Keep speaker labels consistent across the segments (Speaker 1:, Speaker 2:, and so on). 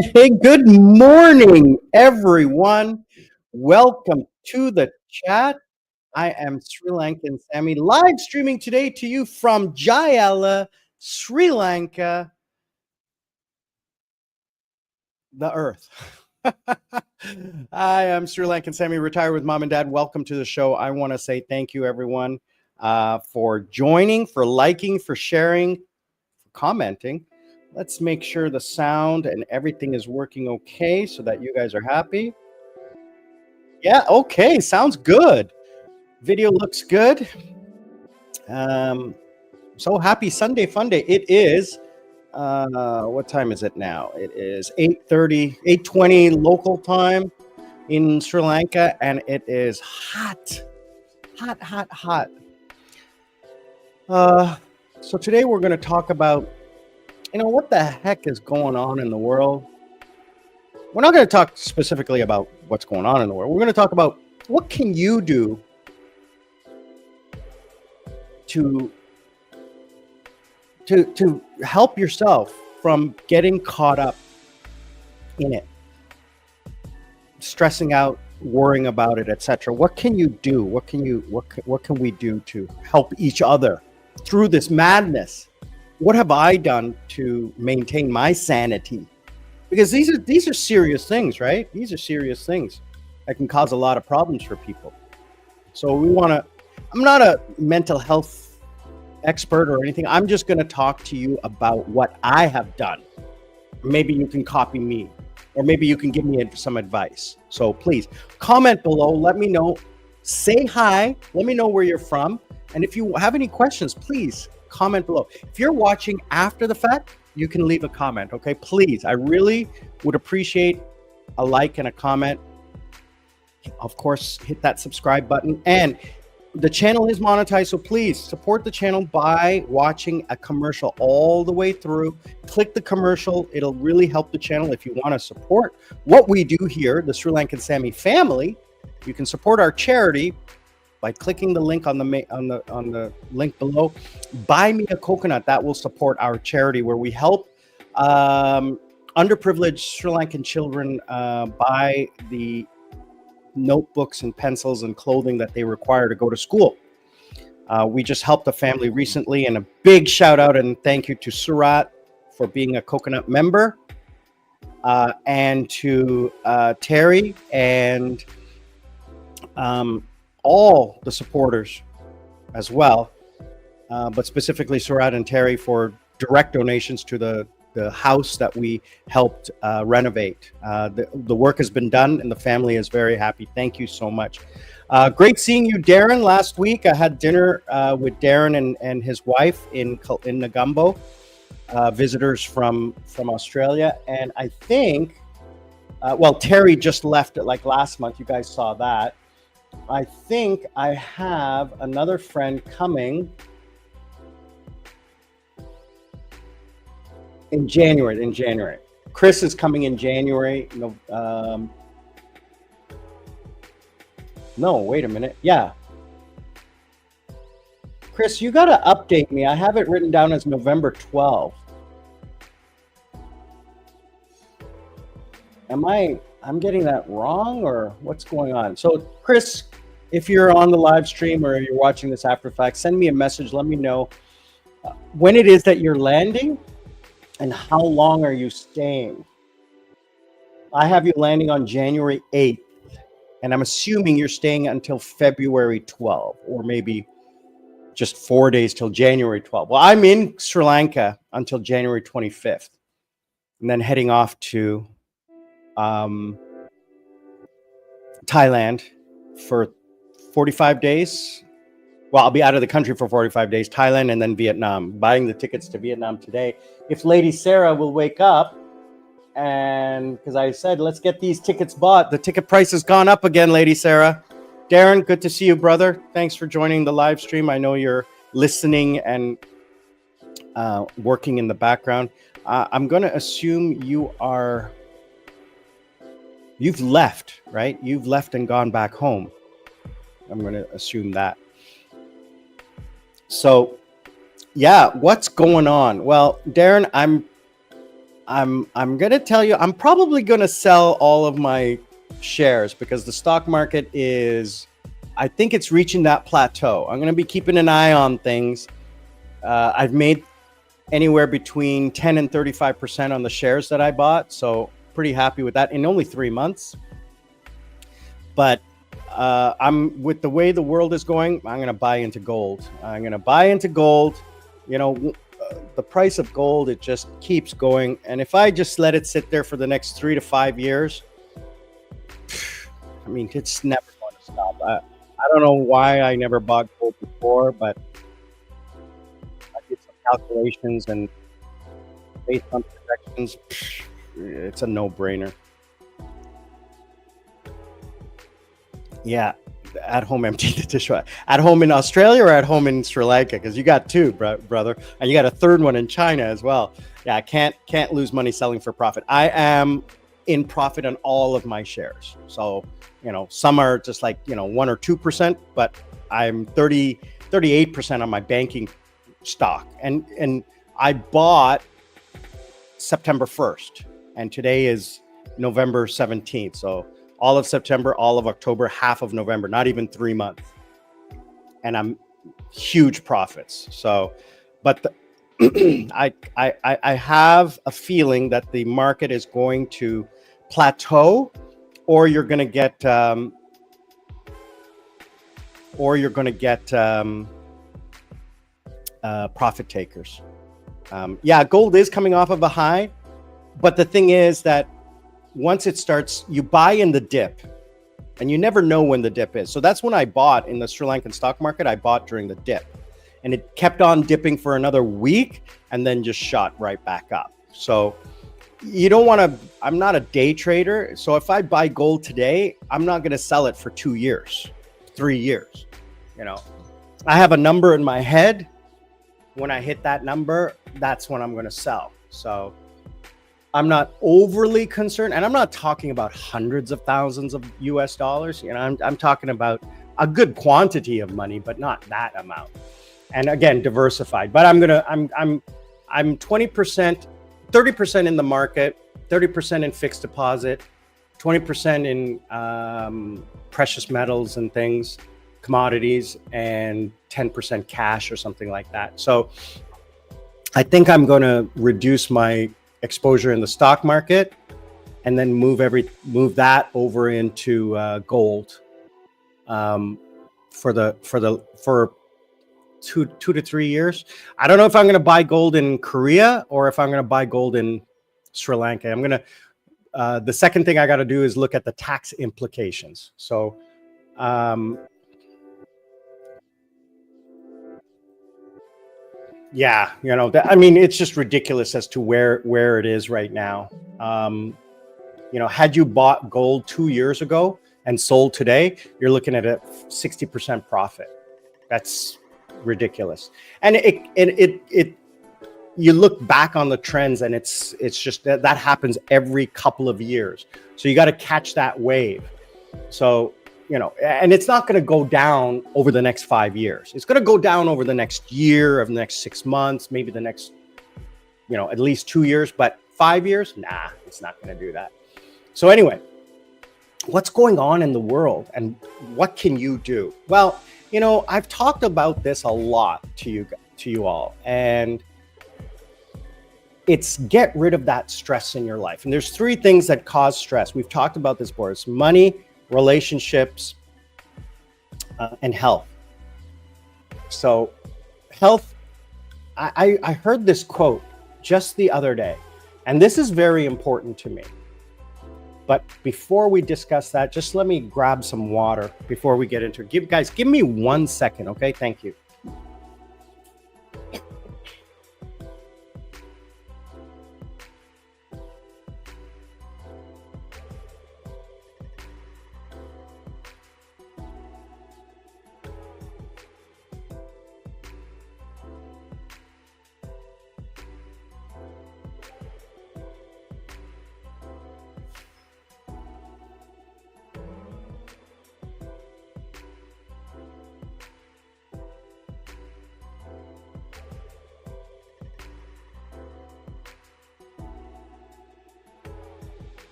Speaker 1: Hey, good morning, everyone. Welcome to the chat. I am Sri Lankan Sammy, live streaming today to you from Jayala, Sri Lanka, the earth. I am Sri Lankan Sammy, retired with mom and dad. Welcome to the show. I want to say thank you, everyone, for joining, for liking, for sharing, for commenting. Let's make sure the sound and everything is working okay so that you guys are happy. Yeah, okay, sounds good. Video looks good. Um, so happy Sunday Funday. It is, what time is it now? It is 8:30, 8:20 local time in Sri Lanka, and it is hot, hot, hot, hot. So today we're going to talk about, what the heck is going on in the world. We're not going to talk specifically about what's going on in the world. We're going to talk about what can you do to help yourself from getting caught up in it, stressing out, worrying about it, etc. What can you do? What can we do to help each other through this madness? What have I done to maintain my sanity? Because these are serious things, right? These are serious things that can cause a lot of problems for people. So I'm not a mental health expert or anything. I'm just going to talk to you about what I have done. Maybe you can copy me, or maybe you can give me some advice. So please comment below. Let me know. Say hi. Let me know where you're from. And if you have any questions, please comment below. If you're watching after the fact, you can leave a comment. Okay, please. I really would appreciate a like and a comment. Of course, hit that subscribe button. And the channel is monetized, so please support the channel by watching a commercial all the way through. Click the commercial. It'll really help the channel. If you want to support what we do here, the Sri Lankan Sammy family, you can support our charity by clicking the link on the link below. Buy me a coconut. That will support our charity where we help underprivileged Sri Lankan children buy the notebooks and pencils and clothing that they require to go to school. We just helped a family recently, and a big shout out and thank you to Surat for being a coconut member, and to Terry and all the supporters as well, but specifically Surat and Terry for direct donations to the house that we helped renovate. The work has been done and the family is very happy. Thank you so much. Great seeing you, Darren. Last week I had dinner with Darren and his wife in Negombo, visitors from Australia. And I think, Terry just left it like last month. You guys saw that. I think I have another friend coming in January. Chris is coming in January. No, wait a minute. Yeah. Chris, you got to update me. I have it written down as November 12th. I'm getting that wrong, or what's going on? So Chris, if you're on the live stream or you're watching this after fact, send me a message. Let me know when it is that you're landing. And how long are you staying? I have you landing on January 8th, and I'm assuming you're staying until February 12th, or maybe just 4 days till January 12th. Well, I'm in Sri Lanka until January 25th, and then heading off to Thailand for 45 days. Well, I'll be out of the country for 45 days, Thailand, and then Vietnam. Buying the tickets to Vietnam today. If Lady Sarah will wake up, and because I said, let's get these tickets bought. The ticket price has gone up again, Lady Sarah. Darren, good to see you, brother. Thanks for joining the live stream. I know you're listening and working in the background. I'm going to assume you've left, right? You've left and gone back home. I'm going to assume that. So, yeah, what's going on? Well, Darren, I'm gonna tell you, I'm probably gonna sell all of my shares because the stock market is, I think it's reaching that plateau. I'm gonna be keeping an eye on things. I've made anywhere between 10 and 35% on the shares that I bought, so pretty happy with that in only 3 months. But I'm with the way the world is going, I'm gonna buy into gold. I'm gonna buy into gold. You know, the price of gold, it just keeps going, and if I just let it sit there for the next 3 to 5 years, I mean, it's never going to stop. I don't know why I never bought gold before, but I did some calculations, and based on projections, it's a no-brainer. Yeah, at home empty the dishwasher. At home in Australia or at home in Sri Lanka? Because you got two, brother, and you got a third one in China as well. Yeah, I can't lose money selling for profit. I am in profit on all of my shares. So, some are just like, 1 or 2%, but I'm 38% on my banking stock. And I bought September 1st, and today is November 17th. So all of September, all of October, half of November, not even 3 months. And I'm huge profits. So, but I have a feeling that the market is going to plateau, or you're going to get profit takers. Yeah, gold is coming off of a high, but the thing is that once it starts, you buy in the dip, and you never know when the dip is. So that's when I bought in the Sri Lankan stock market. I bought during the dip, and it kept on dipping for another week and then just shot right back up. So you don't want to, I'm not a day trader. So if I buy gold today, I'm not going to sell it for 2 years, 3 years. I have a number in my head. When I hit that number, that's when I'm going to sell. So I'm not overly concerned, and I'm not talking about hundreds of thousands of US dollars. I'm talking about a good quantity of money, but not that amount. And again, diversified. But I'm 20%, 30% in the market, 30% in fixed deposit, 20% in precious metals and things, commodities, and 10% cash or something like that. So I think I'm going to reduce my exposure in the stock market, and then move that over into gold for 2 to 3 years. I don't know if I'm going to buy gold in Korea or if I'm going to buy gold in Sri Lanka. I'm going to the second thing I got to do is look at the tax implications. So yeah, I mean, it's just ridiculous as to where it is right now. Had you bought gold 2 years ago and sold today, you're looking at a 60% profit. That's ridiculous. And it you look back on the trends, and it's just that happens every couple of years. So you got to catch that wave. So, and it's not going to go down over the next 5 years. It's going to go down over the next year, or the next 6 months, maybe the next, at least 2 years, but 5 years, nah, it's not going to do that. So anyway, what's going on in the world, and what can you do? Well, I've talked about this a lot to you all, and it's get rid of that stress in your life. And there's 3 things that cause stress. We've talked about this before. It's money, relationships, and health. So health, I heard this quote just the other day, and this is very important to me. But before we discuss that, just let me grab some water before we get into it. Give me 1 second, okay? Thank you.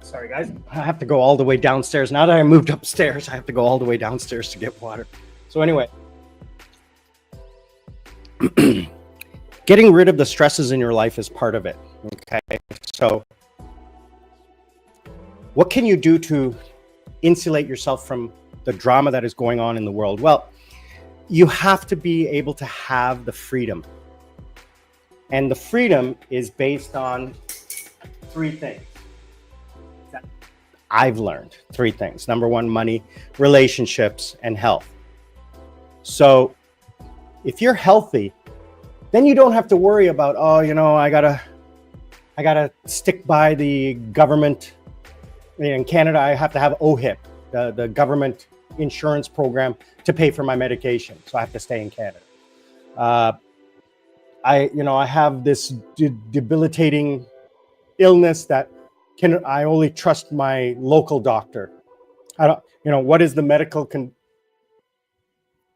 Speaker 1: Sorry, guys. I have to go all the way downstairs. Now that I moved upstairs, I have to go all the way downstairs to get water. So anyway, getting rid of the stresses in your life is part of it. Okay. So what can you do to insulate yourself from the drama that is going on in the world? Well, you have to be able to have the freedom. And the freedom is based on three things. I've learned three things. Number one, money, relationships, and health. So if you're healthy, then you don't have to worry about, oh, you know, I gotta stick by the government. In Canada, I have to have OHIP, the government insurance program, to pay for my medication. So I have to stay in Canada. I have this debilitating illness that I only trust my local doctor. What is the medical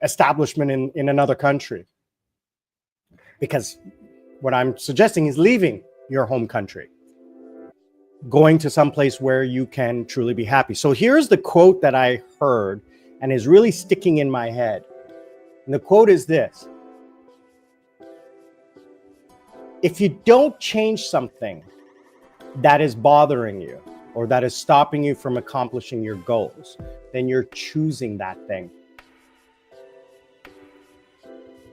Speaker 1: establishment in another country? Because what I'm suggesting is leaving your home country, going to some place where you can truly be happy. So here's the quote that I heard and is really sticking in my head. And the quote is this: if you don't change something that is bothering you or that is stopping you from accomplishing your goals, then you're choosing that thing.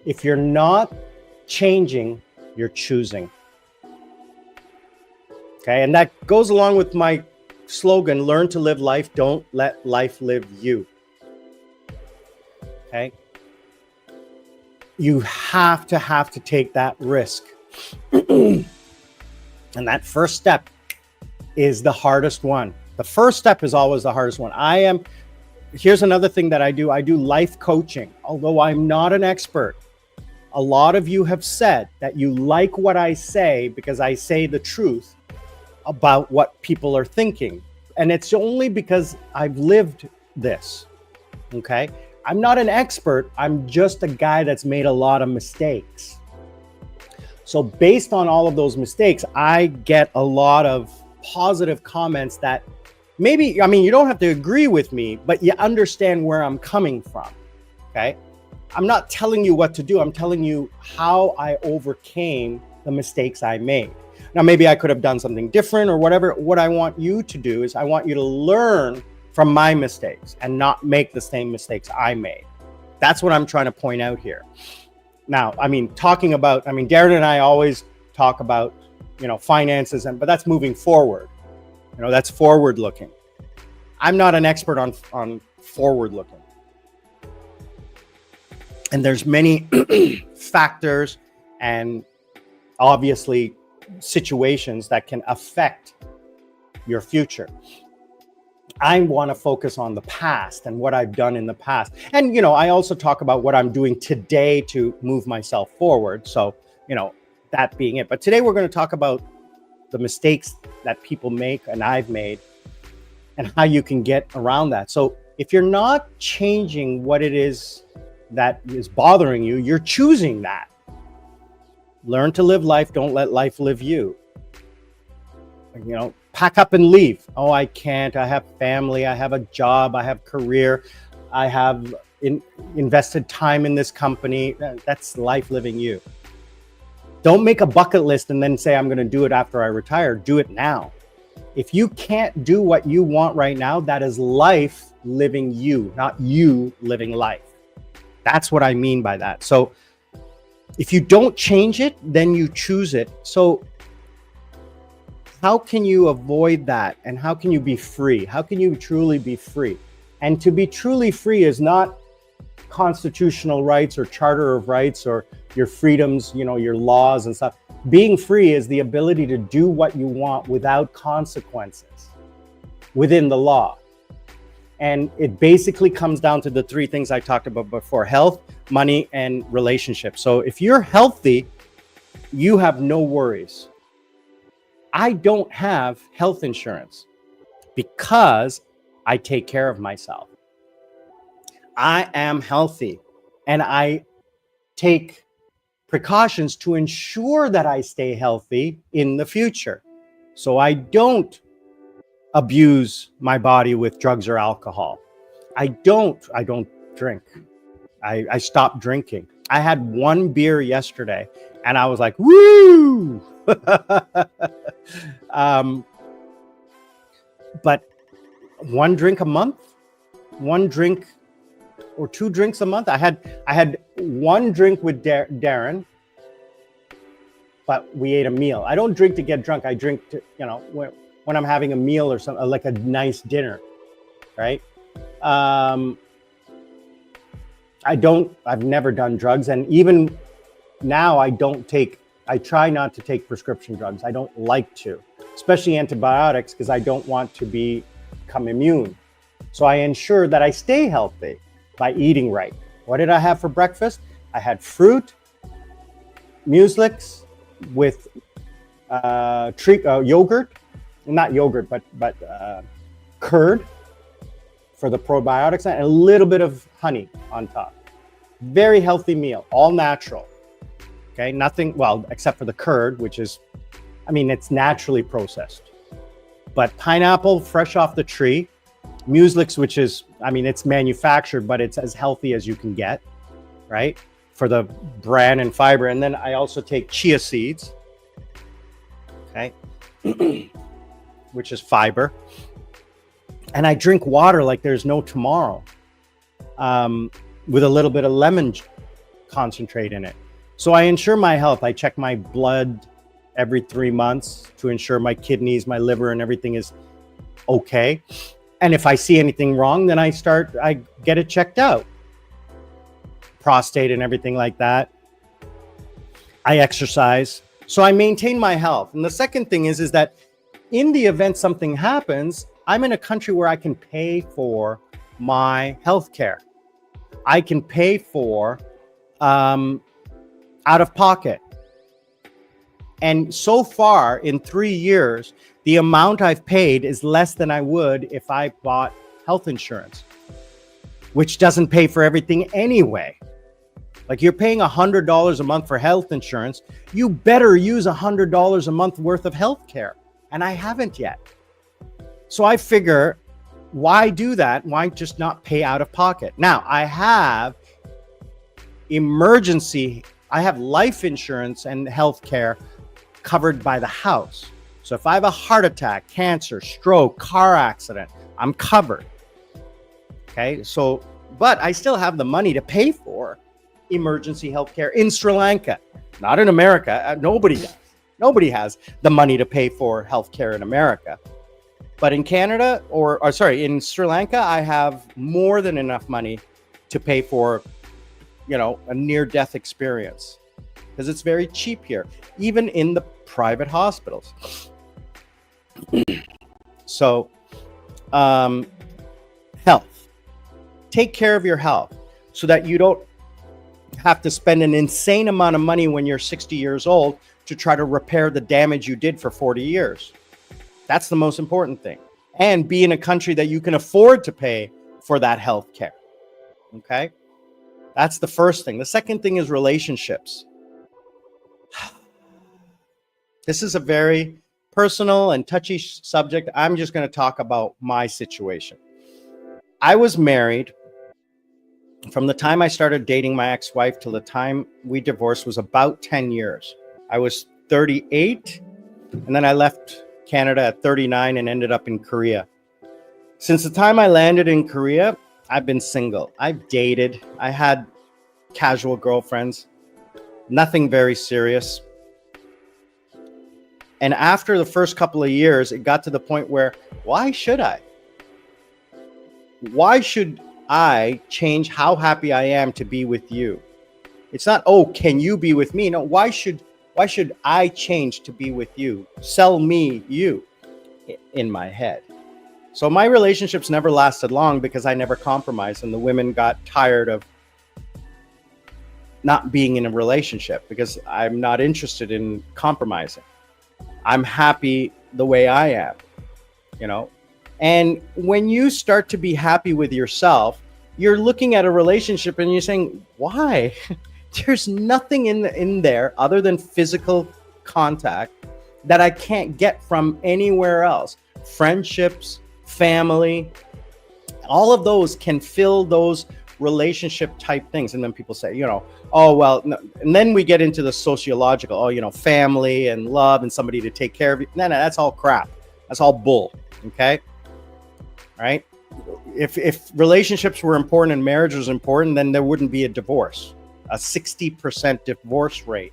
Speaker 1: If you're not changing, you're choosing. Okay, and that goes along with my slogan, learn to live life, don't let life live you. Okay? You have to take that risk. And that first step is the hardest one. The first step is always the hardest one. Here's another thing that I do. I do life coaching. Although I'm not an expert, a lot of you have said that you like what I say because I say the truth about what people are thinking. And it's only because I've lived this, okay? I'm not an expert. I'm just a guy that's made a lot of mistakes. So based on all of those mistakes, I get a lot of positive comments that maybe, you don't have to agree with me, but you understand where I'm coming from, okay? I'm not telling you what to do. I'm telling you how I overcame the mistakes I made. Now, maybe I could have done something different or whatever. What I want you to do is I want you to learn from my mistakes and not make the same mistakes I made. That's what I'm trying to point out here. Now, Darren and I always talk about, finances, but that's moving forward. That's forward looking. I'm not an expert on forward looking. And there's many factors and obviously situations that can affect your future. I want to focus on the past and what I've done in the past. And, I also talk about what I'm doing today to move myself forward. So, that being it. But today we're going to talk about the mistakes that people make and I've made and how you can get around that. So if you're not changing what it is that is bothering you, you're choosing that. Learn to live life. Don't let life live you. Pack up and leave. Oh, I can't. I have family. I have a job. I have career. I have invested time in this company. That's life living you. Don't make a bucket list and then say, I'm going to do it after I retire. Do it now. If you can't do what you want right now, that is life living you, not you living life. That's what I mean by that. So if you don't change it, then you choose it. So how can you avoid that? And how can you be free? How can you truly be free? And to be truly free is not constitutional rights or charter of rights or your freedoms, your laws and stuff. Being free is the ability to do what you want without consequences within the law. And it basically comes down to the three things I talked about before: health, money, and relationships. So if you're healthy, you have no worries. I don't have health insurance because I take care of myself. I am healthy and I take precautions to ensure that I stay healthy in the future. So I don't abuse my body with drugs or alcohol. I don't drink. I stopped drinking. I had one beer yesterday and I was like, woo! But one drink a month, one drink or two drinks a month. I had one drink with Darren, but we ate a meal. I don't drink to get drunk. I drink to, when I'm having a meal or something, like a nice dinner, right? I've never done drugs. And even now I try not to take prescription drugs. I don't like to, especially antibiotics, because I don't want to become immune. So I ensure that I stay healthy by eating right. What did I have for breakfast? I had fruit, muesli with yogurt, not yogurt, but curd for the probiotics, and a little bit of honey on top. Very healthy meal, all natural. Okay, nothing, well, except for the curd, which is, it's naturally processed. But pineapple fresh off the tree, muesli, which is, it's manufactured, but it's as healthy as you can get, right? For the bran and fiber. And then I also take chia seeds, okay, which is fiber. And I drink water like there's no tomorrow, with a little bit of lemon concentrate in it. So I ensure my health. I check my blood every 3 months to ensure my kidneys, my liver, and everything is okay. And if I see anything wrong, then I get it checked out. Prostate and everything like that. I exercise. So I maintain my health. And the second thing is that in the event something happens, I'm in a country where I can pay for my health care. I can pay for out of pocket. And so far in 3 years, the amount I've paid is less than I would if I bought health insurance, which doesn't pay for everything anyway. Like, you're paying $100 a month for health insurance. You better use $100 a month worth of health care. And I haven't yet. So I figure, why do that? Why just not pay out of pocket? Now, I have life insurance and health care covered by the house. So if I have a heart attack, cancer, stroke, car accident, I'm covered. Okay, so, but I still have the money to pay for emergency health care in Sri Lanka, not in America. Nobody does. Nobody has the money to pay for health care in America. But in Canada, in Sri Lanka, I have more than enough money to pay for, a near-death experience, because it's very cheap here, even in the private hospitals. So, health. Take care of your health so that you don't have to spend an insane amount of money when you're 60 years old to try to repair the damage you did for 40 years. That's the most important thing. And be in a country that you can afford to pay for that health care. Okay? That's the first thing. The second thing is relationships. This is a very personal and touchy subject. I'm just going to talk about my situation. I was married. From the time I started dating my ex-wife till the time we divorced was about 10 years. I was 38, and then I left Canada at 39 and ended up in Korea. Since the time I landed in Korea, I've been single. I've dated. I had casual girlfriends. Nothing very serious. And after the first couple of years, it got to the point where, why should I? Why should I change how happy I am to be with you? It's not, oh, can you be with me? No, why should I change to be with you? Sell me you in my head. So my relationships never lasted long because I never compromised, and the women got tired of not being in a relationship because I'm not interested in compromising. I'm happy the way I am, And when you start to be happy with yourself, you're looking at a relationship and you're saying, why? There's nothing in there other than physical contact that I can't get from anywhere else. friendships, family, all of those can fill those relationship type things. And then people say, oh, well, no. And then we get into the sociological, family and love and somebody to take care of you. No, that's all crap. That's all bull. Okay. Right. If relationships were important and marriage was important, then there wouldn't be a divorce, a 60% divorce rate.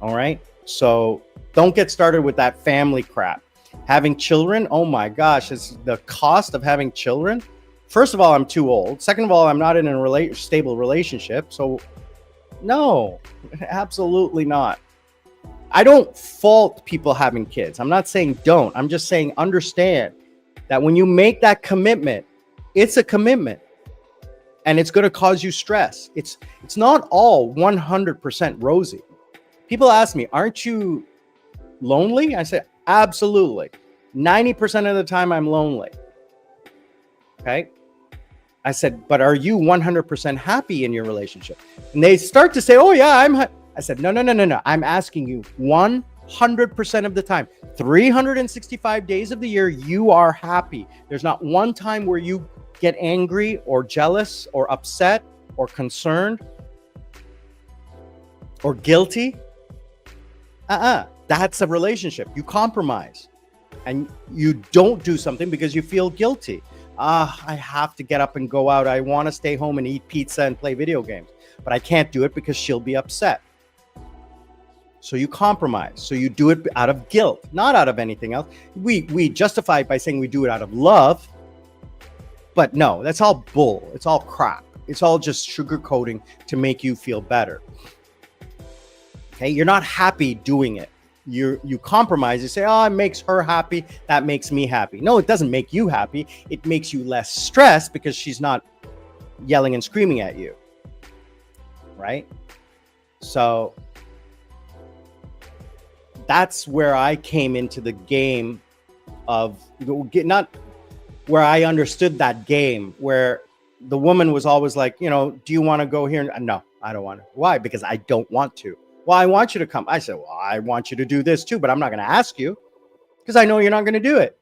Speaker 1: All right. So don't get started with that family crap. Having children, oh my gosh, it's the cost of having children. First of all, I'm too old. Second of all, I'm not in a stable relationship. So no, absolutely not. I don't fault people having kids. I'm not saying don't. I'm just saying understand that when you make that commitment, it's a commitment and it's going to cause you stress. It's not all 100% rosy. People ask me, aren't you lonely? I say, absolutely. 90% of the time I'm lonely. Okay. I said, but are you 100% happy in your relationship? And they start to say, oh yeah, I said, no. I'm asking you 100% of the time, 365 days of the year, you are happy. There's not one time where you get angry or jealous or upset or concerned or guilty. That's a relationship. You compromise and you don't do something because you feel guilty. I have to get up and go out. I want to stay home and eat pizza and play video games, but I can't do it because she'll be upset. So you compromise. So you do it out of guilt, not out of anything else. We justify it by saying we do it out of love, but no, that's all bull. It's all crap. It's all just sugarcoating to make you feel better. Okay, you're not happy doing it. You compromise. You say, oh, it makes her happy. That makes me happy. No, it doesn't make you happy. It makes you less stressed because she's not yelling and screaming at you. Right? So that's where I came into the game of not where I understood that game, where the woman was always like, do you want to go here? No, I don't want to. Why? Because I don't want to. Well, I want you to come. I said, well, I want you to do this too, but I'm not going to ask you because I know you're not going to do it.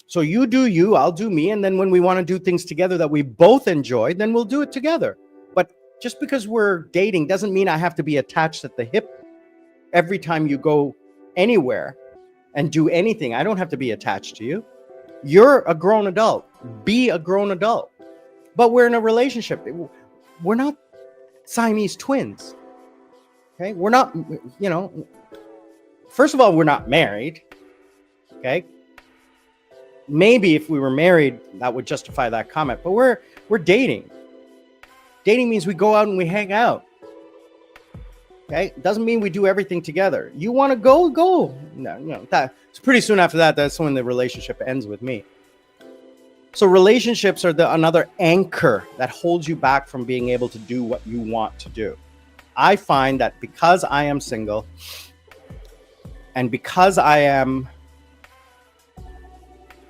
Speaker 1: So you do you, I'll do me. And then when we want to do things together that we both enjoy, then we'll do it together. But just because we're dating doesn't mean I have to be attached at the hip every time you go anywhere and do anything. I don't have to be attached to you. You're a grown adult. Be a grown adult. But we're in a relationship. We're not Siamese twins. Okay, we're not, first of all, we're not married. Okay. Maybe if we were married, that would justify that comment, but we're dating. Dating means we go out and we hang out. Okay. Doesn't mean we do everything together. You want to go. No, it's pretty soon after that. That's when the relationship ends with me. So relationships are another anchor that holds you back from being able to do what you want to do. I find that because I am single and because I am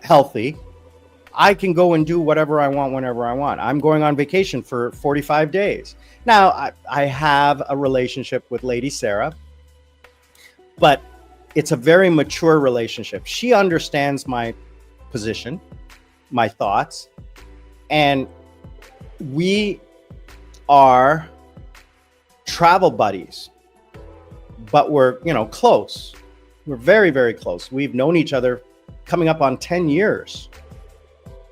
Speaker 1: healthy, I can go and do whatever I want whenever I want. I'm going on vacation for 45 days. Now, I have a relationship with Lady Sarah, but it's a very mature relationship. She understands my position, my thoughts, and we are travel buddies, but we're, close. We're very, very close. We've known each other coming up on 10 years.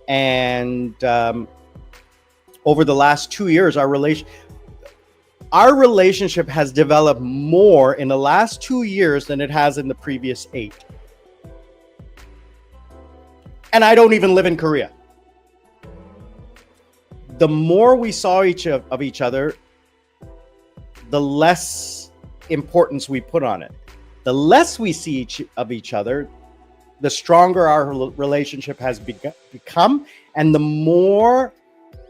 Speaker 1: And over the last 2 years, our relationship has developed more in the last 2 years than it has in the previous 8. And I don't even live in Korea. The more we saw each other, the less importance we put on it. The less we see each other, the stronger our relationship has become, and the more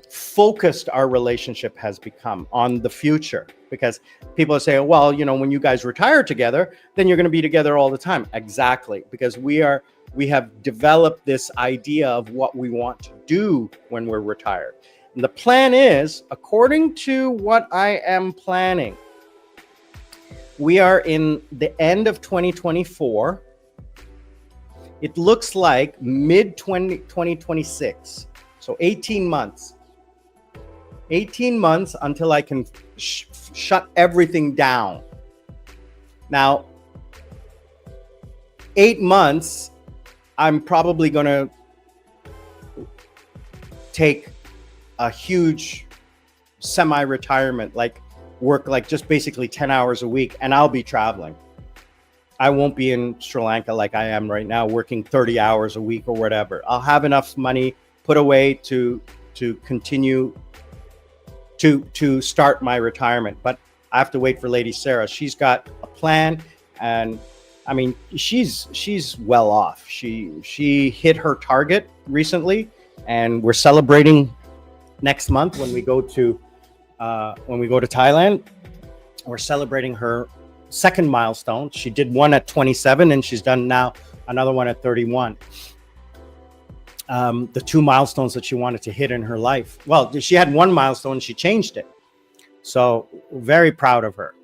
Speaker 1: focused our relationship has become on the future. Because people are saying, well, when you guys retire together, then you're going to be together all the time. Exactly. Because we have developed this idea of what we want to do when we're retired. And the plan is, according to what I am planning, we are in the end of 2024. It looks like mid 2026. So 18 months. 18 months until I can shut everything down. Now, 8 months, I'm probably going to take a huge semi-retirement, like work like just basically 10 hours a week, and I'll be traveling. I won't be in Sri Lanka like I am right now, working 30 hours a week or whatever. I'll have enough money put away to continue to start my retirement. But I have to wait for Lady Sarah. She's got a plan, and I mean, she's well off. She hit her target recently, and we're celebrating next month when we go to Thailand. We're celebrating her second milestone. She did one at 27, and she's done now another one at 31. The two milestones that she wanted to hit in her life. Well, she had one milestone, she changed it. So very proud of her,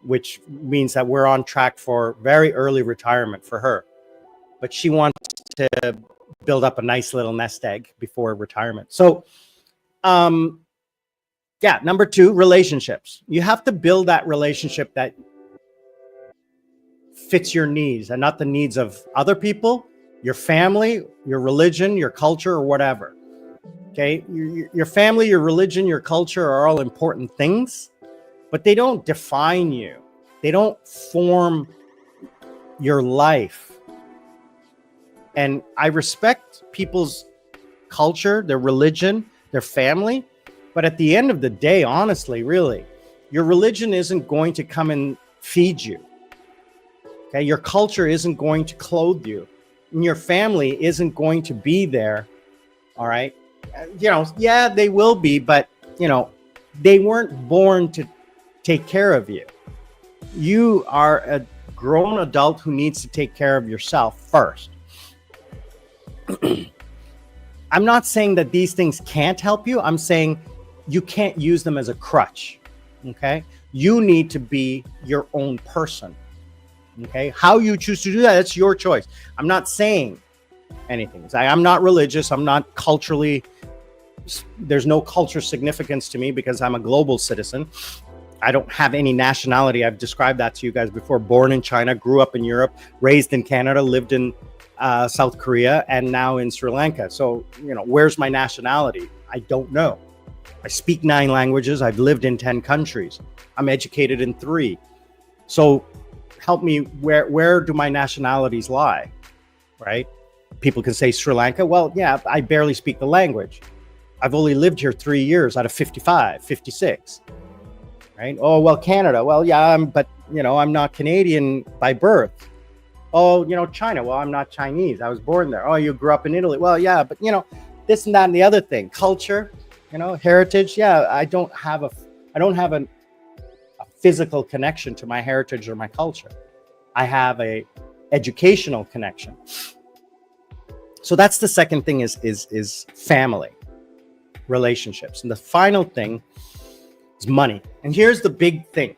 Speaker 1: which means that we're on track for very early retirement for her. But she wants to build up a nice little nest egg before retirement. So, yeah, number 2, relationships. You have to build that relationship that fits your needs and not the needs of other people, your family, your religion, your culture, or whatever. Okay, your family, your religion, your culture are all important things, but they don't define you. They don't form your life. And I respect people's culture, their religion, their family, but at the end of the day, honestly, really, your religion isn't going to come and feed you. Okay, your culture isn't going to clothe you, and your family isn't going to be there. All right, yeah, they will be, but they weren't born to take care of you. You are a grown adult who needs to take care of yourself first. I'm not saying that these things can't help you. I'm saying you can't use them as a crutch. Okay, you need to be your own person. Okay, how you choose to do that, that's your choice. I'm not saying anything. I'm not religious. I'm not culturally, there's no culture significance to me because I'm a global citizen. I don't have any nationality. I've described that to you guys before. Born in China, grew up in Europe, raised in Canada, lived in South Korea, and now in Sri Lanka. So, where's my nationality? I don't know. I speak 9 languages. I've lived in 10 countries. I'm educated in 3. So help me, where do my nationalities lie, right? People can say Sri Lanka. Well, yeah, I barely speak the language. I've only lived here 3 years out of 55, 56, right? Oh, well, Canada. Well, yeah, but I'm not Canadian by birth. Oh, China. Well, I'm not Chinese. I was born there. Oh, you grew up in Italy. Well, yeah, but this and that and the other thing. Culture, heritage. Yeah, I don't have a physical connection to my heritage or my culture. I have a educational connection. So that's the second thing is family, relationships. And the final thing is money. And here's the big thing.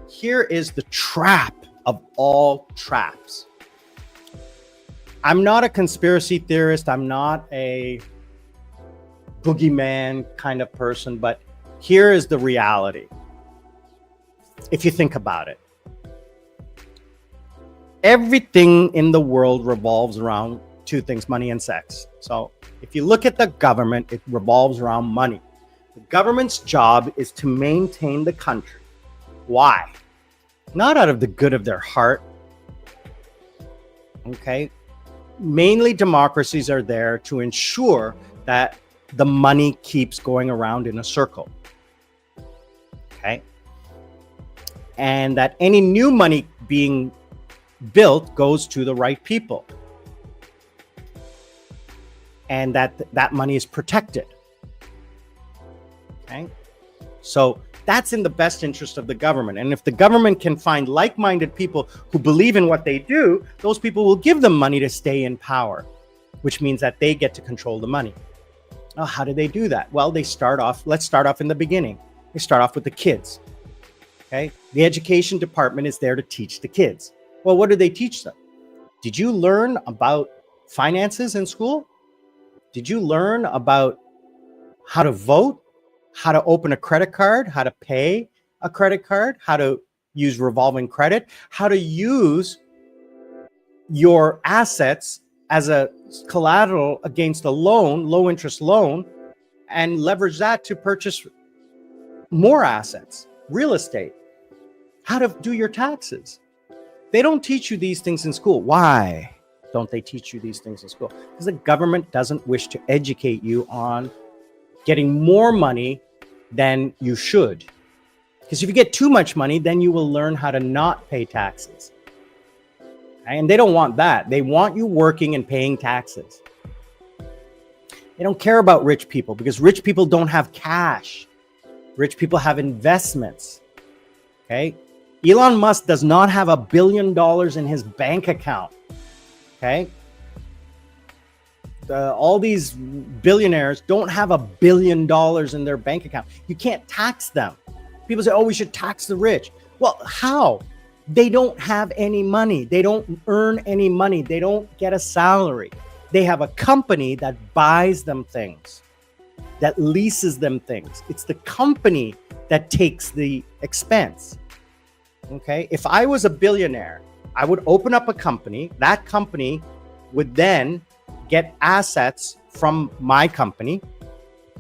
Speaker 1: Here is the trap of all traps. I'm not a conspiracy theorist. I'm not a boogeyman kind of person, but here is the reality. If you think about it, everything in the world revolves around 2 things, money and sex. So if you look at the government, it revolves around money. The government's job is to maintain the country. Why? Not out of the good of their heart. Okay. Mainly democracies are there to ensure that the money keeps going around in a circle. Okay. And that any new money being built goes to the right people. And that money is protected. Okay. So that's in the best interest of the government. And if the government can find like-minded people who believe in what they do, those people will give them money to stay in power, which means that they get to control the money. Now, how do they do that? Well, let's start off in the beginning. They start off with the kids. Okay. The education department is there to teach the kids. Well, what do they teach them? Did you learn about finances in school? Did you learn about how to vote, how to open a credit card, how to pay a credit card, how to use revolving credit, how to use your assets as a collateral against a loan, low interest loan, and leverage that to purchase more assets, real estate, how to do your taxes? They don't teach you these things in school. Why don't they teach you these things in school? Because the government doesn't wish to educate you on getting more money than you should. Because if you get too much money, then you will learn how to not pay taxes. And they don't want that. They want you working and paying taxes. They don't care about rich people because rich people don't have cash. Rich people have investments. Okay? Elon Musk does not have $1 billion in his bank account. Okay? All these billionaires don't have $1 billion in their bank account. You can't tax them. People say, oh, we should tax the rich. Well, how? They don't have any money. They don't earn any money. They don't get a salary. They have a company that buys them things, that leases them things. It's the company that takes the expense. Okay? If I was a billionaire, I would open up a company. That company would then get assets from my company,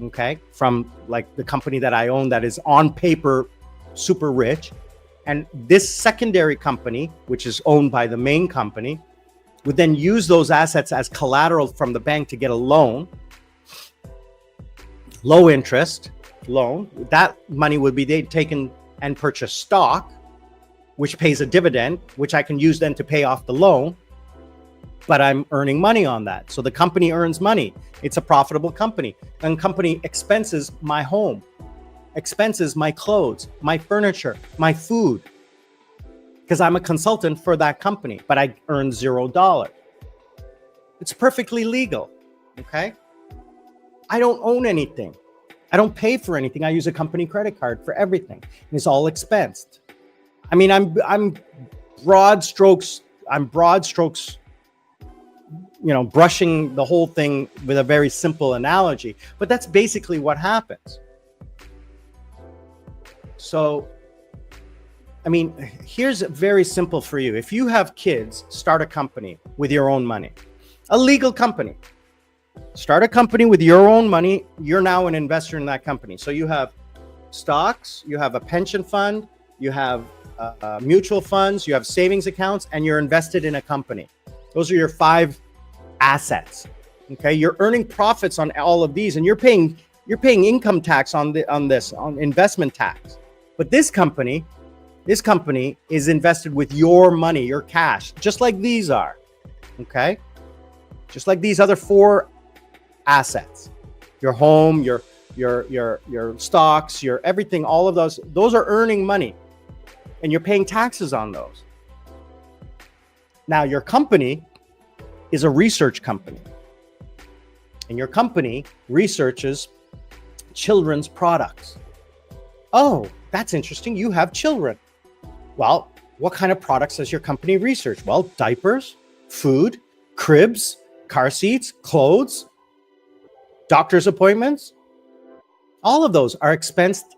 Speaker 1: okay, from like the company that I own that is on paper super rich. And this secondary company, which is owned by the main company, would then use those assets as collateral from the bank to get a loan, low interest loan. That money would be taken and purchase stock, which pays a dividend, which I can use then to pay off the loan. But I'm earning money on that. So the company earns money. It's a profitable company. And company expenses my home, expenses my clothes, my furniture, my food, because I'm a consultant for that company, but I earn $0. It's perfectly legal. Okay. I don't own anything. I don't pay for anything. I use a company credit card for everything. And it's all expensed. I mean, I'm broad strokes, brushing the whole thing with a very simple analogy, but that's basically what happens. So, I mean, here's very simple for you. If you have kids, start a company with your own money, a legal company. Start a company with your own money. You're now an investor in that company. So you have stocks, you have a pension fund, you have mutual funds, you have savings accounts, and you're invested in a company. Those are your 5 assets. Okay, you're earning profits on all of these, and you're paying income tax on investment tax. But this company is invested with your money, your cash, just like these are. Okay, just like these other 4 assets, your home, your stocks, your everything, all of those are earning money, and you're paying taxes on those. Now your company is a research company, and your company researches children's products. Oh, that's interesting. You have children. Well, what kind of products does your company research? Well, diapers, food, cribs, car seats, clothes, doctor's appointments. All of those are expensed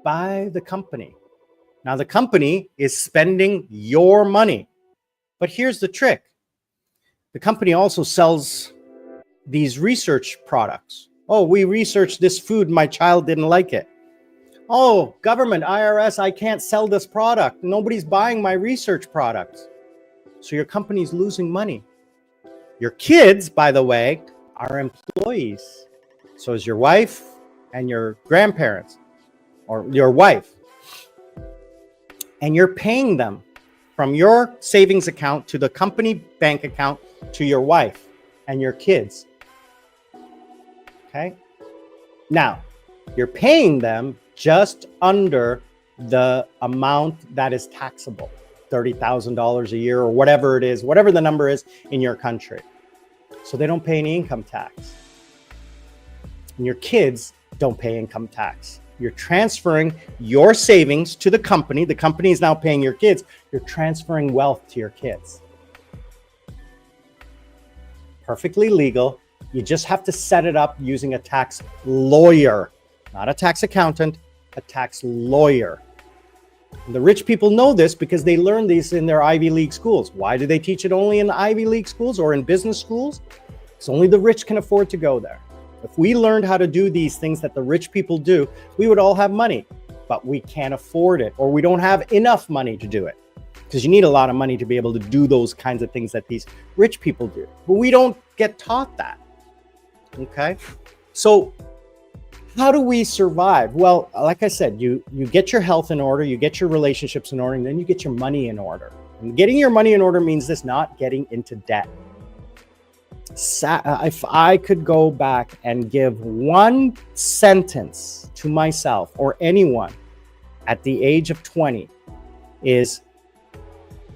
Speaker 1: by the company. Now, the company is spending your money. But here's the trick. The company also sells these research products. Oh, we researched this food. My child didn't like it. Oh, government, IRS, I can't sell this product. Nobody's buying my research products. So your company's losing money. Your kids, by the way, are employees. So is your wife and your grandparents, or your wife. And you're paying them from your savings account to the company bank account to your wife and your kids. Okay? Now, you're paying them just under the amount that is taxable, $30,000 a year or whatever it is, whatever the number is in your country. So they don't pay any income tax. And your kids don't pay income tax. You're transferring your savings to the company. The company is now paying your kids. You're transferring wealth to your kids. perfectly legal. You just have to set it up using a tax lawyer, not a tax accountant, a tax lawyer. And the rich people know this because they learn these in their Ivy League schools. Why do they teach it only in Ivy League schools or in business schools? Because only the rich can afford to go there. If we learned how to do these things that the rich people do, we would all have money, but we can't afford it, or we don't have enough money to do it, because you need a lot of money to be able to do those kinds of things that these rich people do. But we don't get taught that. Okay. So how do we survive? Well, like I said, you get your health in order, you get your relationships in order, and then you get your money in order. And getting your money in order means this: not getting into debt. If I could go back and give one sentence to myself or anyone at the age of 20, is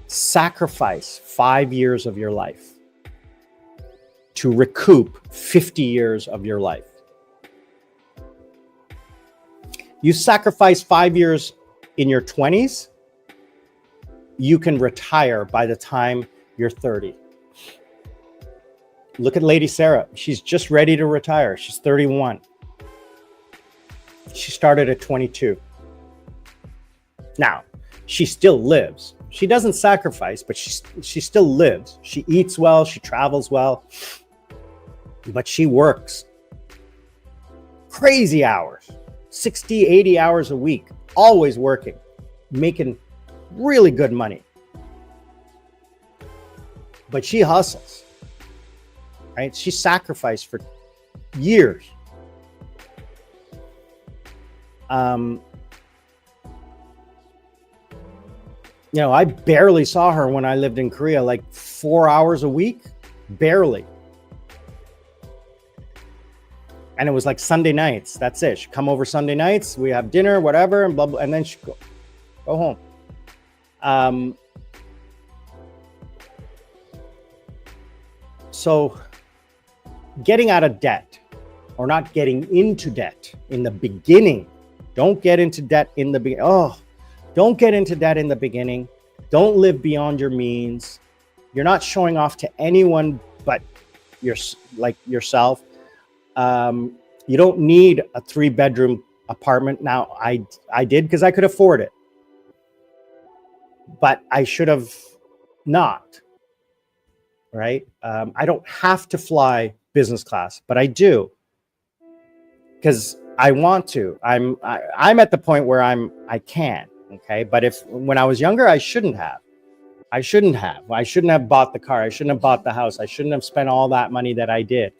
Speaker 1: sacrifice 5 years of your life to recoup 50 years of your life. You sacrifice 5 years in your 20s, you can retire by the time you're 30. Look at Lady Sarah. She's just ready to retire. She's 31. She started at 22. Now, she still lives. She doesn't sacrifice, but she still lives. She eats well, she travels well, but she works crazy hours, 60, 80 hours a week, always working, making really good money. But she hustles. Right? She sacrificed for years. I barely saw her when I lived in Korea, like 4 hours a week, barely. And it was like Sunday nights. That's it. She'd come over Sunday nights. We have dinner, whatever, and blah, blah, and then she'd go home. So getting out of debt, or not getting into debt in the beginning. Don't get into debt in the beginning. Don't get into debt in the beginning. Don't live beyond your means. You're not showing off to anyone but yourself. You don't need a 3-bedroom apartment. Now, I did because I could afford it, but I should have not. Right? I don't have to fly business class, but I do because I want to. I'm at the point where I can. Okay, but when I was younger, I shouldn't have. I shouldn't have bought the car. I shouldn't have bought the house. I shouldn't have spent all that money that I did.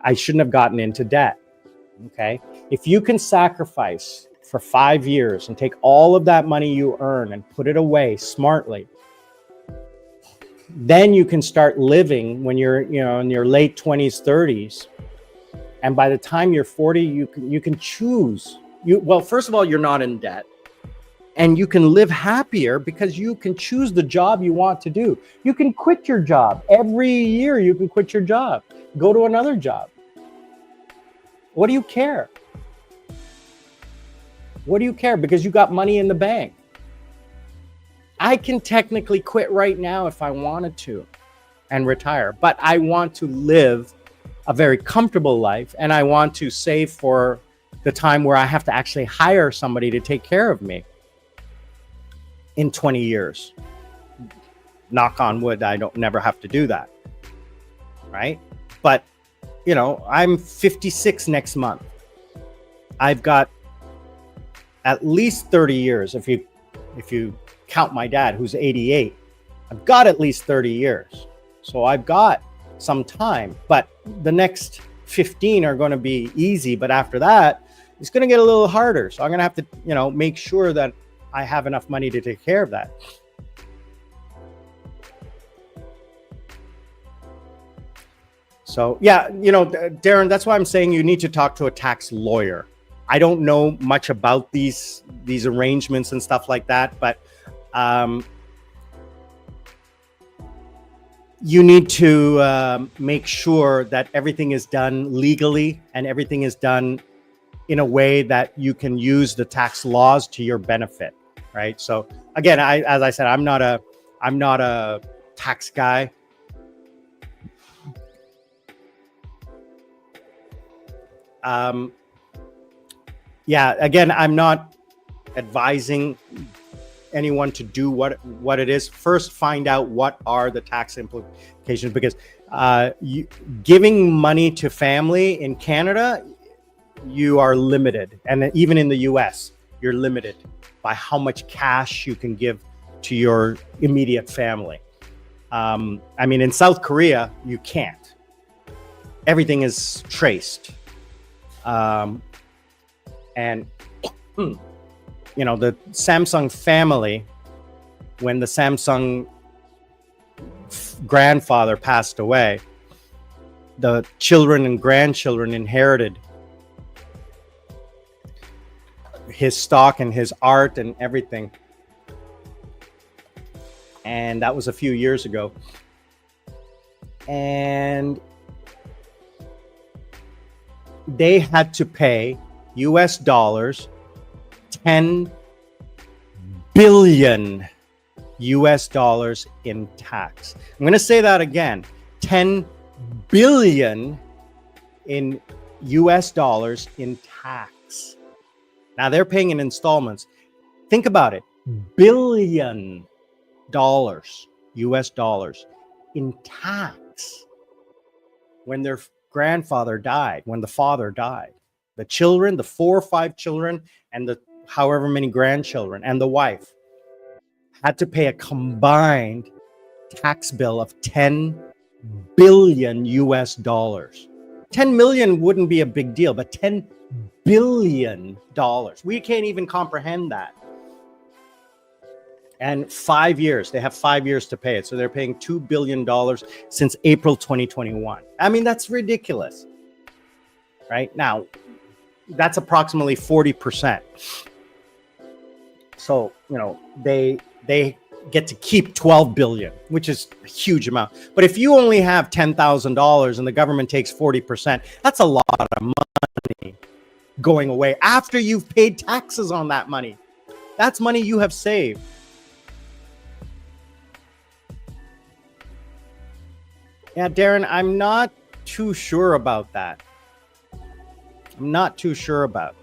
Speaker 1: I shouldn't have gotten into debt. Okay, if you can sacrifice for 5 years and take all of that money you earn and put it away smartly, then you can start living when you're, in your late 20s, 30s. And by the time you're 40, you can choose. Well, first of all, you're not in debt. And you can live happier because you can choose the job you want to do. You can quit your job. Every year you can quit your job. Go to another job. What do you care? What do you care? Because you got money in the bank. I can technically quit right now if I wanted to and retire, but I want to live a very comfortable life, and I want to save for the time where I have to actually hire somebody to take care of me in 20 years. Knock on wood, I don't never have to do that. Right? But, I'm 56 next month. I've got at least 30 years if you count my dad, who's 88. I've got at least 30 years. So I've got some time, but the next 15 are going to be easy. But after that, it's going to get a little harder. So I'm going to have to, make sure that I have enough money to take care of that. So yeah, Darren, that's why I'm saying you need to talk to a tax lawyer. I don't know much about these arrangements and stuff like that, but you need to make sure that everything is done legally and everything is done in a way that you can use the tax laws to your benefit, right? So again, as I said, I'm not a tax guy. Yeah, again, I'm not advising anyone to do what it is. First, find out what are the tax implications, because giving money to family in Canada, you are limited, and even in the US, you're limited by how much cash you can give to your immediate family. I mean, in South Korea, you can't. Everything is traced. And you know, the Samsung family, when the Samsung grandfather passed away, the children and grandchildren inherited his stock and his art and everything. And that was a few years ago. And they had to pay US dollars 10 billion US dollars in tax. I'm going to say that again. 10 billion in US dollars in tax. Now they're paying in installments. Think about it. $billion US dollars in tax when their grandfather died, when the father died. The children, the 4 or 5 children, and the however many grandchildren, and the wife had to pay a combined tax bill of 10 billion US dollars. 10 million wouldn't be a big deal, but 10 billion dollars. We can't even comprehend that. And 5 years, they have 5 years to pay it. So they're paying $2 billion since April 2021. I mean, that's ridiculous. Right now, that's approximately 40%. So, you know, they get to keep 12 billion, which is a huge amount. But if you only have $10,000 and the government takes 40%, that's a lot of money going away after you've paid taxes on that money. That's money you have saved. Yeah, Darren, I'm not too sure about that. I'm not too sure about.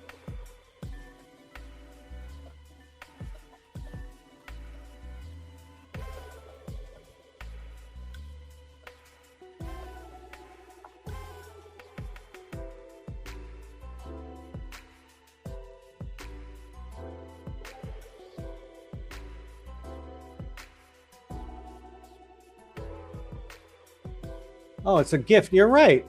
Speaker 1: Oh, it's a gift. You're right.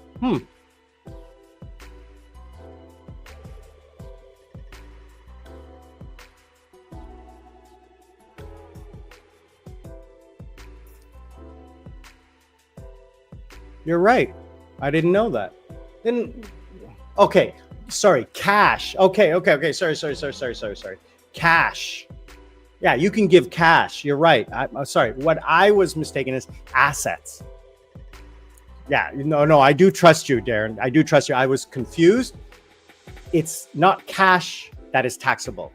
Speaker 1: You're right. I didn't know that. Then, okay. Sorry. Cash. Okay. Sorry. Cash. Yeah, you can give cash. You're right. I'm sorry. What I was mistaken is assets. Yeah, no, I do trust you, Darren. I do trust you. I was confused. It's not cash that is taxable.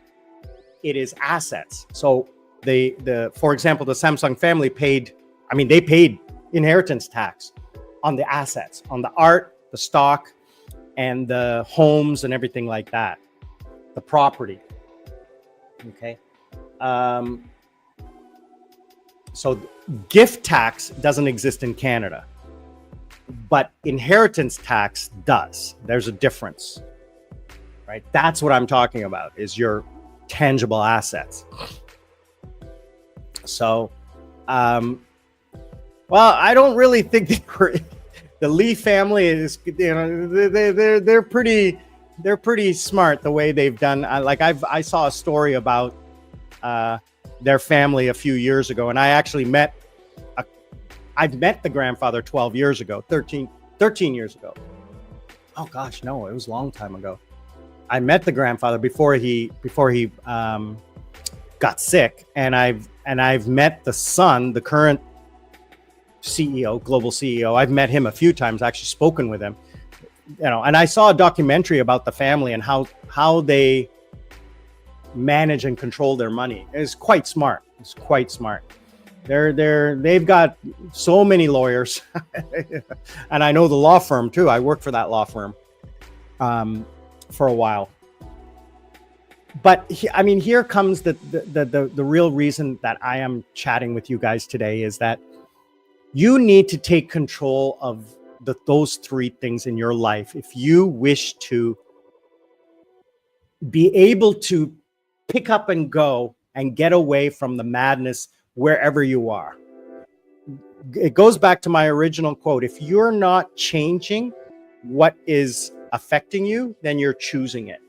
Speaker 1: It is assets. So for example, the Samsung family paid inheritance tax on the assets, on the art, the stock, and the homes and everything like that, the property. Okay. So gift tax doesn't exist in Canada, but inheritance tax does. There's a difference, right? That's what I'm talking about, is your tangible assets. So, well, I don't really think the Lee family is, they're pretty smart the way they've done. I saw a story about their family a few years ago, and I actually I've met the grandfather 12 years ago, 13 years ago. Oh gosh, no, it was a long time ago. I met the grandfather before he got sick, and I've met the son, the current CEO, global CEO. I've met him a few times, actually spoken with him, and I saw a documentary about the family and how they manage and control their money. It's quite smart. They've got so many lawyers, and I know the law firm too. I work for that law firm, for a while. But here comes the real reason that I am chatting with you guys today is that you need to take control of those three things in your life if you wish to be able to pick up and go and get away from the madness wherever you are. It goes back to my original quote. If you're not changing what is affecting you, then you're choosing it.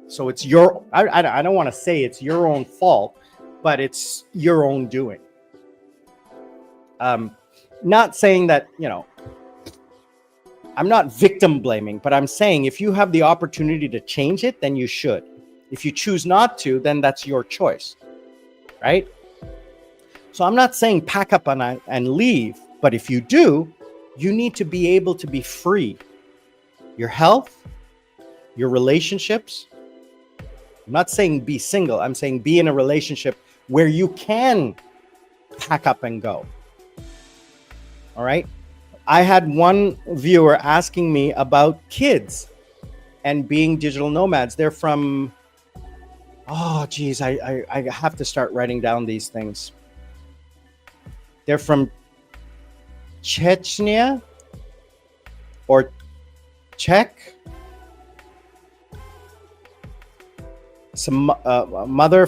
Speaker 1: So it's I don't want to say it's your own fault, but it's your own doing. Not saying that, I'm not victim blaming, but I'm saying if you have the opportunity to change it, then you should. If you choose not to, then that's your choice, right? So I'm not saying pack up and leave, but if you do, you need to be able to be free. Your health, your relationships. I'm not saying be single. I'm saying be in a relationship where you can pack up and go. All right. I had one viewer asking me about kids and being digital nomads. They're from, I have to start writing down these things. They're from Chechnya or Czech. Some mother,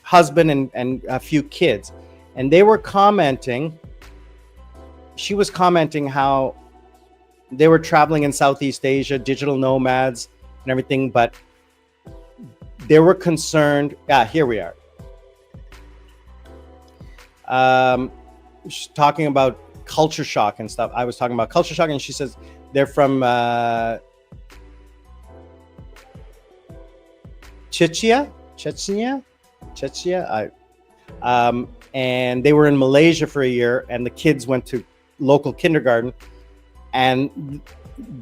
Speaker 1: husband, and a few kids. And they were commenting. She was commenting how they were traveling in Southeast Asia, digital nomads and everything, but they were concerned. Here we are. She's talking about culture shock and stuff. I was talking about culture shock, and she says they're from Chechnya, and they were in Malaysia for a year, and the kids went to local kindergarten, and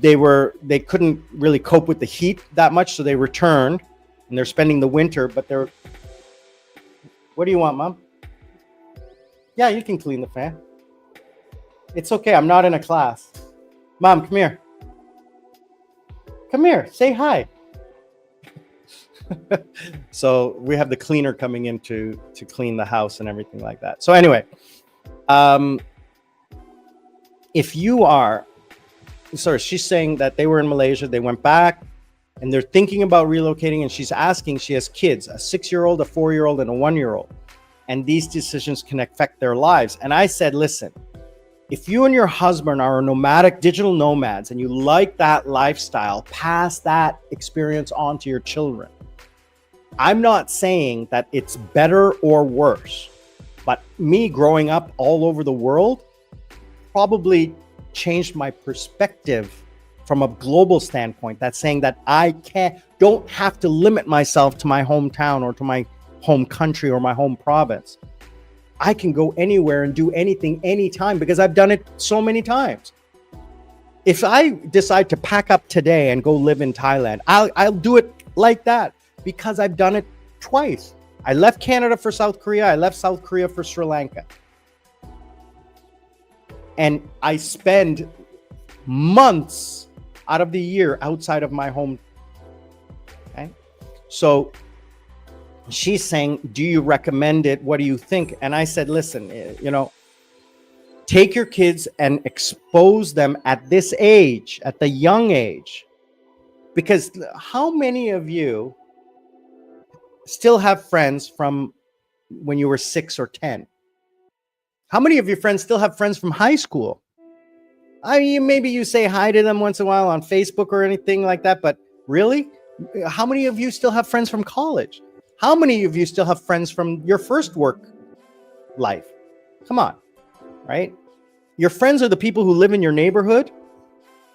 Speaker 1: they couldn't really cope with the heat that much, so they returned, and they're spending the winter. But they're, what do you want, Mom? Yeah, you can clean the fan. It's okay. I'm not in a class. Mom, come here. Come here. Say hi. So we have the cleaner coming in to clean the house and everything like that. So anyway, if you are, she's saying that they were in Malaysia, they went back, and they're thinking about relocating, and she's asking, she has kids, a 6-year-old, a 4-year-old, and a 1-year-old. And these decisions can affect their lives. And I said, listen, if you and your husband are nomadic digital nomads and you like that lifestyle, pass that experience on to your children. I'm not saying that it's better or worse, but me growing up all over the world probably changed my perspective from a global standpoint. That's saying that I don't have to limit myself to my hometown or to my home country or my home province. I can go anywhere and do anything anytime because I've done it so many times. If I decide to pack up today and go live in Thailand, I'll do it like that because I've done it twice. I left Canada for South Korea. I left South Korea for Sri Lanka. And I spend months out of the year outside of my home. Okay. So she's saying, do you recommend it? What do you think? And I said, listen, take your kids and expose them at this age, at the young age. Because how many of you still have friends from when you were 6 or 10? How many of your friends still have friends from high school? I mean, maybe you say hi to them once in a while on Facebook or anything like that, but really? How many of you still have friends from college? How many of you still have friends from your first work life? Come on, right? Your friends are the people who live in your neighborhood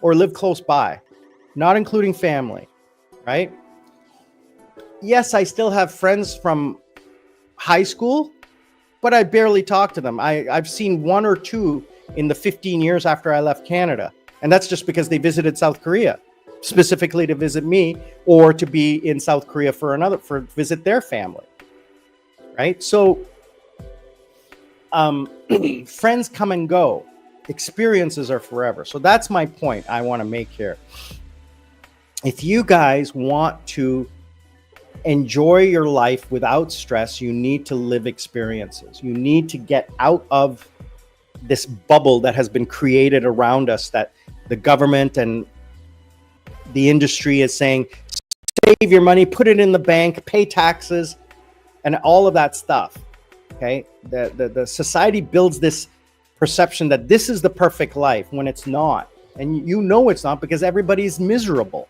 Speaker 1: or live close by, not including family, right? Yes, I still have friends from high school, but I barely talk to them. I've seen 1 or 2 in the 15 years after I left Canada. And that's just because they visited South Korea, specifically to visit me or to be in South Korea for visit their family, right? So friends come and go. Experiences are forever. So that's my point I want to make here. If you guys want to enjoy your life without stress, you need to live experiences. You need to get out of this bubble that has been created around us, that the government and the industry is saying, save your money, put it in the bank, pay taxes, and all of that stuff. Okay, the society builds this perception that this is the perfect life when it's not, and you know it's not, because everybody's miserable.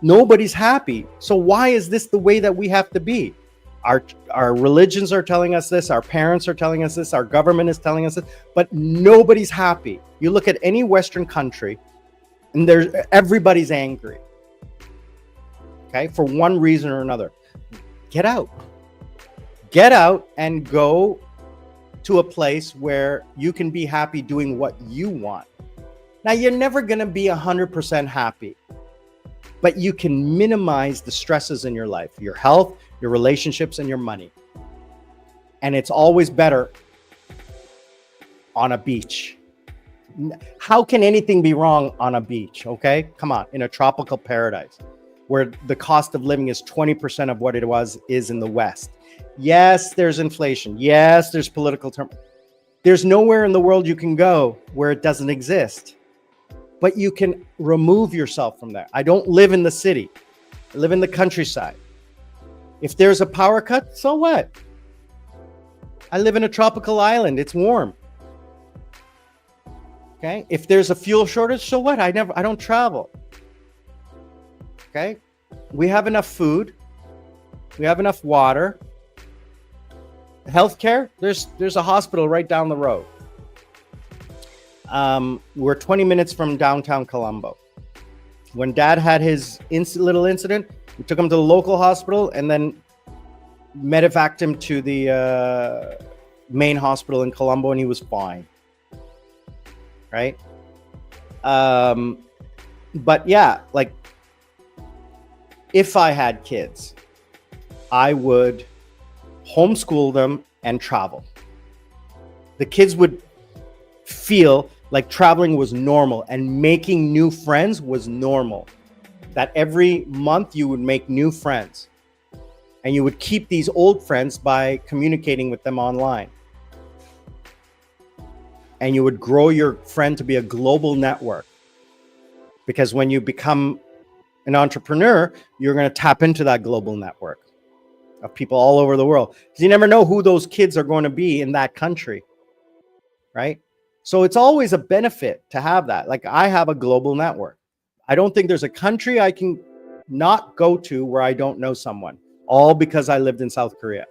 Speaker 1: Nobody's happy. So why is this the way that we have to be? Our religions are telling us this, our parents are telling us this, our government is telling us this, but nobody's happy. You look at any Western country and everybody's angry. Okay, for one reason or another. Get out. Get out and go to a place where you can be happy doing what you want. Now, you're never going to be 100% happy, but you can minimize the stresses in your life, your health, your relationships, and your money. And it's always better on a beach. How can anything be wrong on a beach? Okay, come on, in a tropical paradise where the cost of living is 20% of what it is in the West. Yes, there's inflation. Yes, there's political turmoil. There's nowhere in the world you can go where it doesn't exist. But you can remove yourself from that. I don't live in the city. I live in the countryside. If there's a power cut, so what? I live in a tropical island. It's warm. Okay? If there's a fuel shortage, so what? I don't travel. Okay? We have enough food. We have enough water. Healthcare, there's a hospital right down the road. We're 20 minutes from downtown Colombo. When Dad had his little incident, we took him to the local hospital and then medevaced him to the main hospital in Colombo, and he was fine. Right? But yeah, like, if I had kids, I would homeschool them and travel. The kids would feel like traveling was normal and making new friends was normal. That every month you would make new friends and you would keep these old friends by communicating with them online. And you would grow your friend to be a global network. Because when you become an entrepreneur, you're going to tap into that global network of people all over the world. Because you never know who those kids are going to be in that country, right? So it's always a benefit to have that. Like, I have a global network. I don't think there's a country I can not go to where I don't know someone, all because I lived in South Korea.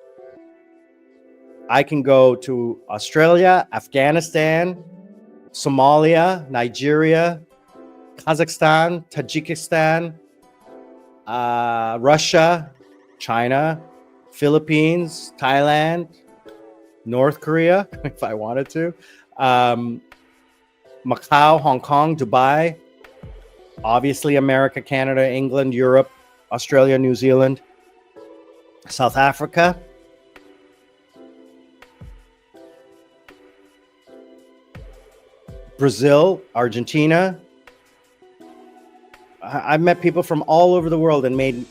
Speaker 1: I can go to Australia, Afghanistan, Somalia, Nigeria, Kazakhstan, Tajikistan, Russia, China, Philippines, Thailand, North Korea, if I wanted to, Macau, Hong Kong, Dubai, obviously America, Canada, England, Europe, Australia, New Zealand, South Africa, Brazil, Argentina. I've met people from all over the world and made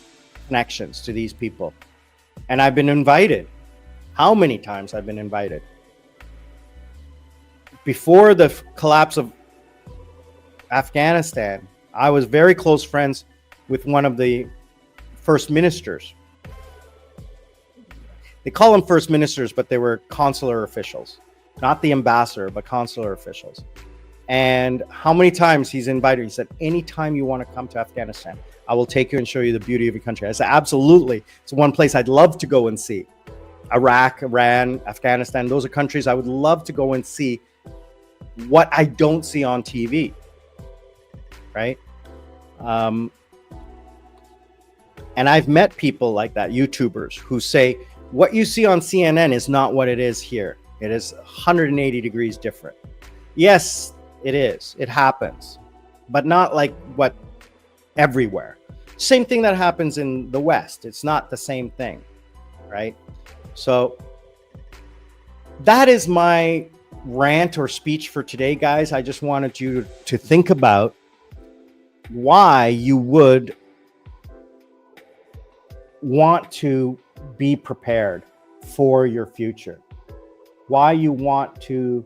Speaker 1: connections to these people. And I've been invited. How many times I've been invited? Before the collapse of Afghanistan, I was very close friends with one of the first ministers. They call them first ministers, but they were consular officials. Not the ambassador, but consular officials. And how many times he's invited, he said, anytime you want to come to Afghanistan, I will take you and show you the beauty of your country. I said, absolutely. It's one place I'd love to go and see. Iraq, Iran, Afghanistan, those are countries I would love to go and see what I don't see on TV, right? And I've met people like that, YouTubers, who say, what you see on CNN is not what it is here. It is 180 degrees different. Yes, it is. It happens, but not like what everywhere. Same thing that happens in the West. It's not the same thing, right? So that is my rant or speech for today, guys. I just wanted you to think about why you would want to be prepared for your future, why you want to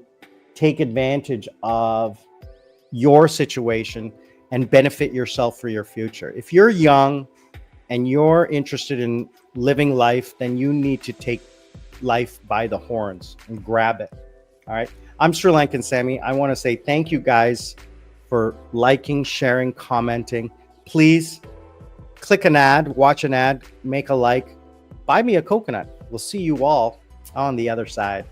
Speaker 1: take advantage of your situation and benefit yourself for your future. If you're young and you're interested in living life, then you need to take life by the horns and grab it. All right. I'm Sri Lankan Sammy. I want to say thank you guys for liking, sharing, commenting. Please click an ad, watch an ad, make a like, buy me a coconut. We'll see you all on the other side.